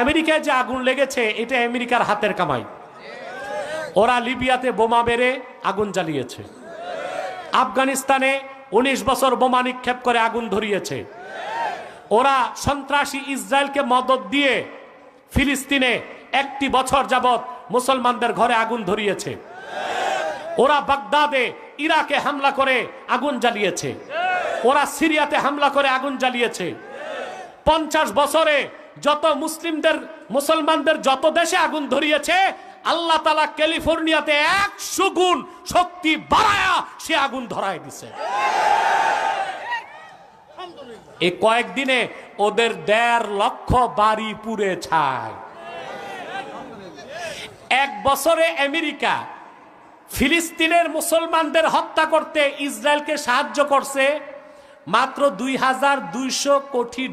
আমেরিকায় যে আগুন লেগেছে এটা আমেরিকার হাতের কামাই। ওরা লিবিয়াতে বোমা মেরে আগুন জ্বালিয়েছে, আফগানিস্তানে 19 বছর বোমা নিক্ষেপ করে আগুন ধরিয়েছে, ওরা সন্ত্রাসী ইসরায়েলকে মদদ দিয়ে ফিলিস্তিনে 1 বছর যাবত মুসলমানদের ঘরে আগুন ধরিয়েছে, ওরা বাগদাদে ইরাকে হামলা করে আগুন জ্বালিয়েছে, ওরা সিরিয়াতে হামলা করে আগুন জ্বালিয়েছে। 50 বছরে যত মুসলমানদের যত দেশে আগুন ধরিয়েছে, আল্লাহ তাআলা ক্যালিফোর্নিয়াতে 100 গুণ শক্তি বাড়ায়া সে আগুন ধরায় দিছে। এই কয়েকদিনে ওদের 1.5 লক্ষ বাড়ি পুড়ে ছাই। 1 বছরে আমেরিকা ফিলিস্তিনের মুসলমানদের হত্যা করতে ইসরায়েলকে সাহায্য করছে মাত্র $2,200 কোটি।